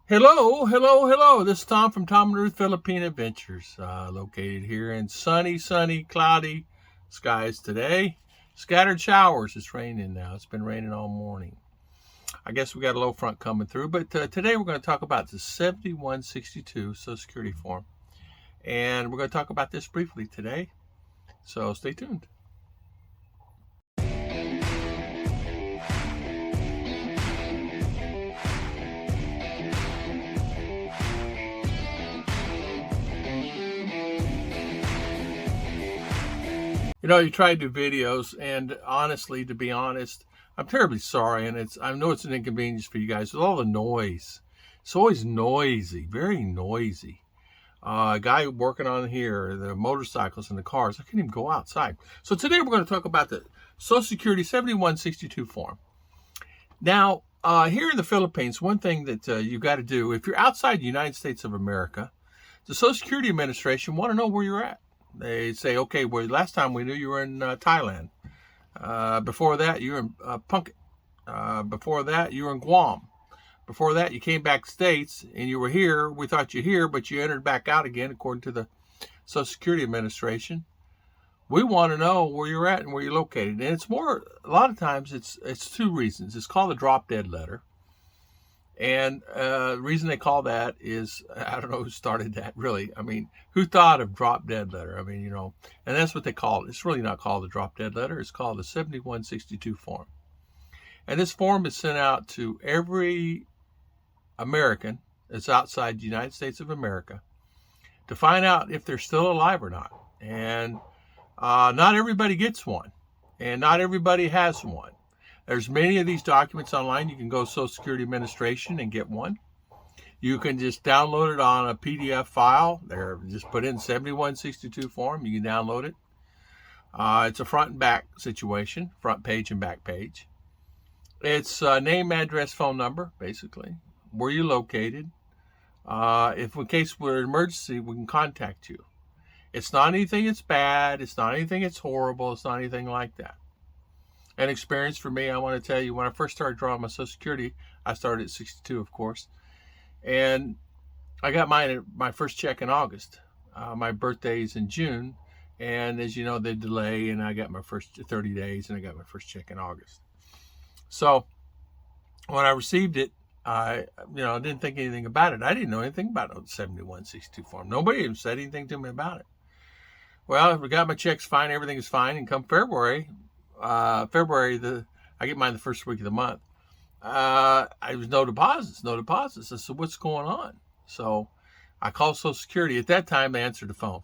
Hello. This is Tom from Tom and Ruth Philippine Adventures, located here in sunny, cloudy skies today. Scattered showers. It's raining now. It's been raining all morning. I guess we got a low front coming through, but today we're going to talk about the 7162 Social Security form. And we're going to talk about this briefly today. So stay tuned. You try to do videos, and honestly, to be honest, I'm terribly sorry, and I know it's an inconvenience for you guys with all the noise. It's always noisy, very noisy. A guy working on here, the motorcycles and the cars, I can't even go outside. So today we're going to talk about the Social Security 7162 form. Now, here in the Philippines, one thing that you got to do, if you're outside the United States of America, the Social Security Administration want to know where you're at. They say, okay, well, last time we knew you were in Thailand. Before that, you were in Phuket. Before that, you were in Guam. Before that, you came back to States and you were here. We thought you were here, but you entered back out again, according to the Social Security Administration. We want to know where you're at and where you're located. And it's a lot of times it's two reasons. It's called a drop dead letter. And the reason they call that is, I don't know who started that, really. I mean, who thought of drop dead letter? I mean, and that's what they call it. It's really not called the drop dead letter. It's called the 7162 form. And this form is sent out to every American that's outside the United States of America to find out if they're still alive or not. And not everybody gets one, and not everybody has one. There's many of these documents online. You can go to Social Security Administration and get one. You can just download it on a PDF file. Just put in 7162 form. You can download it. It's a front and back situation, front page and back page. It's name, address, phone number, basically, where you're located. If in case we're an emergency, we can contact you. It's not anything that's bad. It's not anything that's horrible. It's not anything like that. An experience for me, I want to tell you, when I first started drawing my Social Security, I started at 62, of course, and I got my first check in August. My birthday is in June, and as you know, they delay, and I got my first 30 days, and I got my first check in August. So when I received it, I didn't think anything about it. I didn't know anything about the 7162 form. Nobody even said anything to me about it. Well, I got my checks fine, everything is fine, and come February, I get mine the first week of the month. I was no deposits. I said, what's going on? So I called Social Security. At that time, they answered the phone.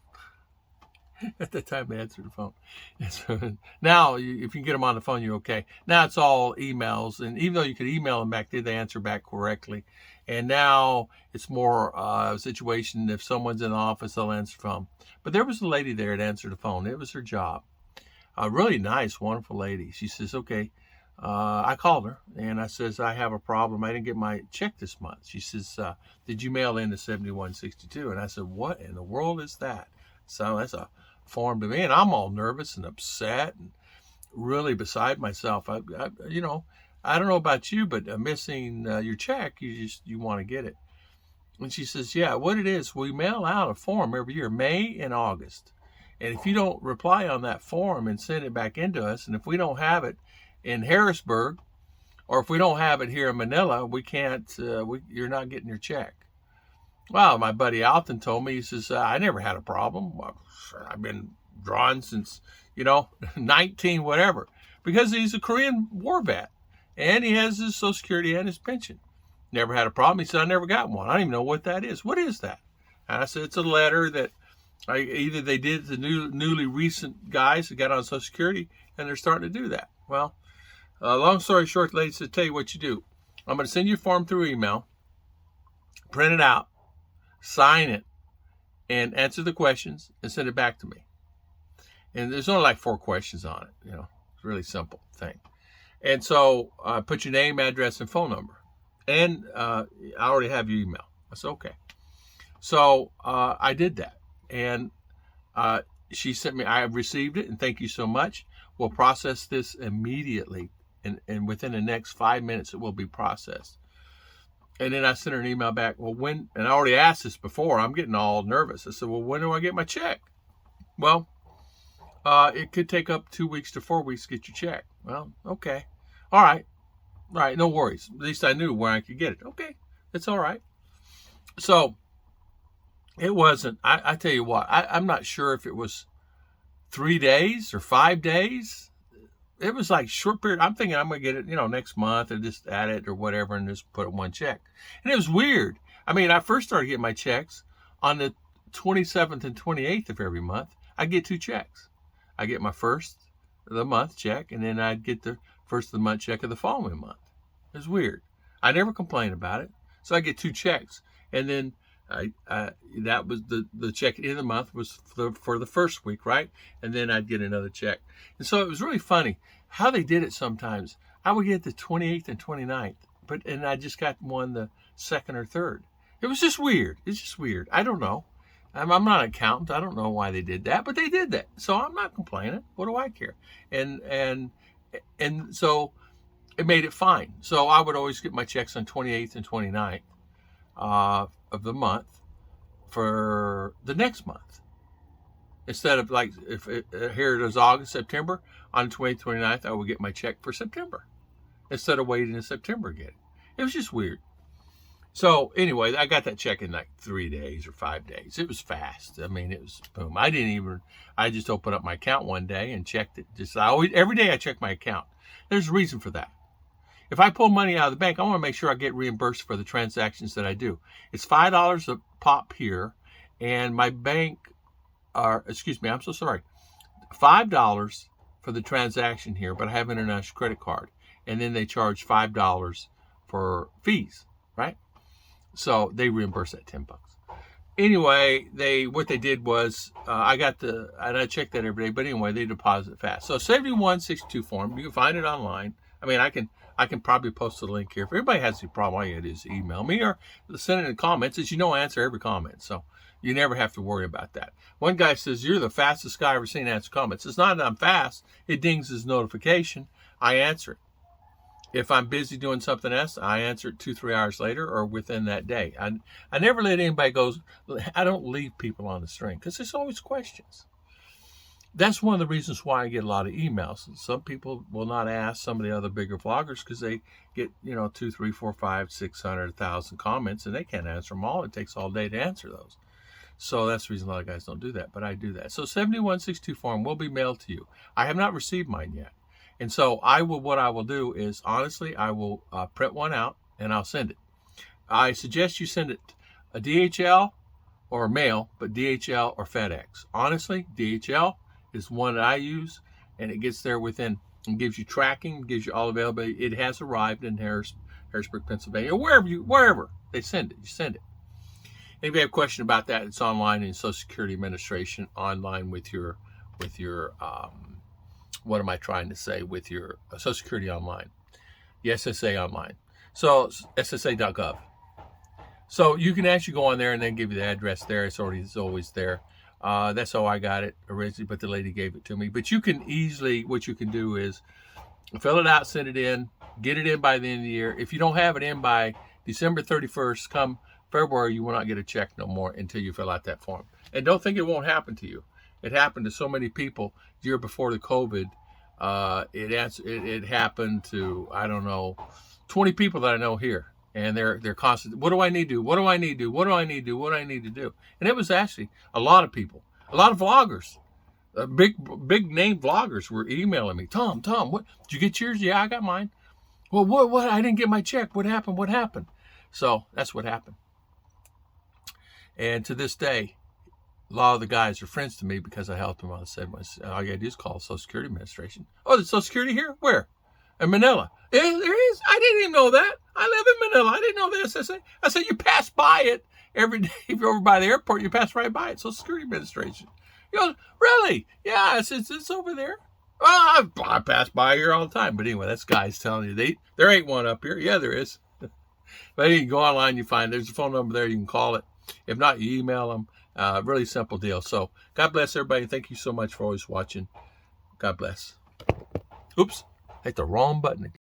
And so now, if you can get them on the phone, you're okay. Now it's all emails. And even though you could email them back then, they answer back correctly. And now it's more a situation, if someone's in the office, they'll answer the phone. But there was a lady there that answered the phone. It was her job. A really nice, wonderful lady. She says, okay, I called her and I says, I have a problem. I didn't get my check this month. She says, did you mail in the 7162? And I said, what in the world is that? So that's a form to me. And I'm all nervous and upset and really beside myself. I don't know about you, but missing your check, you want to get it. And she says, yeah, what it is, we mail out a form every year, May and August. And if you don't reply on that form and send it back into us, and if we don't have it in Harrisburg, or if we don't have it here in Manila, we can't, you're not getting your check. Well, my buddy Alton told me, he says, I never had a problem. Well, I've been drawing since, 19 whatever, because he's a Korean war vet, and he has his Social Security and his pension. Never had a problem. He said, I never got one. I don't even know what that is. What is that? And I said, it's a letter that either they did the newly recent guys that got on Social Security, and they're starting to do that. Well, long story short, lady said, tell you what you do. I'm going to send you a form through email, print it out, sign it, and answer the questions and send it back to me. And there's only like 4 questions on it. It's a really simple thing. And so put your name, address, and phone number. And I already have your email. I said, okay. So I did that. And she sent me, I have received it, and thank you so much. We'll process this immediately, and within the next 5 minutes, it will be processed. And then I sent her an email back. Well, when, and I already asked this before. I'm getting all nervous. I said, well, when do I get my check? Well, it could take up 2 weeks to 4 weeks to get your check. Well, okay. All right. All right. No worries. At least I knew where I could get it. Okay. It's all right. So it wasn't, I tell you what, I'm not sure if it was 3 days or 5 days. It was like short period. I'm thinking I'm going to get it, next month or just add it or whatever and just put it one check. And it was weird. I mean, I first started getting my checks on the 27th and 28th of every month. I get 2 checks. I get my first of the month check, and then I'd get the first of the month check of the following month. It was weird. I never complained about it. So I get 2 checks. And then that was the check at the end of the month was for the first week, right? And then I'd get another check. And so it was really funny how they did it sometimes. I would get the 28th and 29th, and I just got one the 2nd or 3rd. It was just weird. It's just weird. I don't know. I'm not an accountant. I don't know why they did that, but they did that. So I'm not complaining. What do I care? And so it made it fine. So I would always get my checks on 28th and 29th of the month for the next month. Instead of like, here it is August, September, on the 28th, 29th, I would get my check for September instead of waiting in September to get it. It was just weird. So anyway, I got that check in like 3 days or 5 days. It was fast. I mean, it was boom. I just opened up my account one day and checked it. Every day I check my account. There's a reason for that. If I pull money out of the bank, I want to make sure I get reimbursed for the transactions that I do. It's $5 a pop here, and my bank, I'm so sorry, $5 for the transaction here, but I have an international credit card, and then they charge $5 for fees, right? So they reimburse that $10. Anyway, what they did was and I checked that every day, but anyway, they deposit fast. So 7162 form, you can find it online. I mean, I can probably post a link here. If everybody has a problem, all you gotta do is email me or send it in the comments. As you know, I answer every comment, so you never have to worry about that. One guy says, you're the fastest guy I've ever seen answer comments. It's not that I'm fast. It dings his notification. I answer it. If I'm busy doing something else, I answer it 2-3 hours later or within that day. I never let anybody go. I don't leave people on the string because there's always questions. That's one of the reasons why I get a lot of emails. Some people will not ask some of the other bigger vloggers because they get, 2, 3, 4, 5, 600, 1,000 comments, and they can't answer them all. It takes all day to answer those. So that's the reason a lot of guys don't do that, but I do that. So 7162 form will be mailed to you. I have not received mine yet. And so what I will do is, honestly, I will print one out and I'll send it. I suggest you send it a DHL or mail, but DHL or FedEx. Honestly, DHL is one that I use, and it gets there and gives you tracking, gives you all availability. It has arrived in Harrisburg, Pennsylvania, or wherever they send it. You send it. If you have a question about that, it's online in Social Security Administration, online with your what am I trying to say, with your Social Security online, the SSA online. So SSA.gov. So you can actually go on there and then give you the address there. It's always there. That's how I got it originally, but the lady gave it to me. But you can easily, what you can do is fill it out, send it in, get it in by the end of the year. If you don't have it in by December 31st, come February, you will not get a check no more until you fill out that form. And don't think it won't happen to you. It happened to so many people the year before the COVID. It happened to, I don't know, 20 people that I know here. And they're constantly, what do I need to do? What do I need to do? What do I need to do? What do I need to do? And it was actually a lot of people, a lot of vloggers, big name vloggers were emailing me. Tom, what, did you get yours? Yeah, I got mine. Well, what? I didn't get my check. What happened? What happened? So that's what happened. And to this day, a lot of the guys are friends to me because I helped them. I said, all you got to do is call the Social Security Administration. Oh, there's Social Security here? Where? In Manila. Yeah, there is. I didn't even know that. I live in Manila. I didn't know this. I said, you pass by it every day. If you're over by the airport, you pass right by it. Social Security Administration. He goes, really? Yeah, it's over there. Well, I pass by here all the time. But anyway, that's guys telling you, there ain't one up here. Yeah, there is. But you can go online, you find there's a phone number there. You can call it. If not, you email them. Really simple deal. So God bless everybody. Thank you so much for always watching. God bless. Oops, I hit the wrong button again.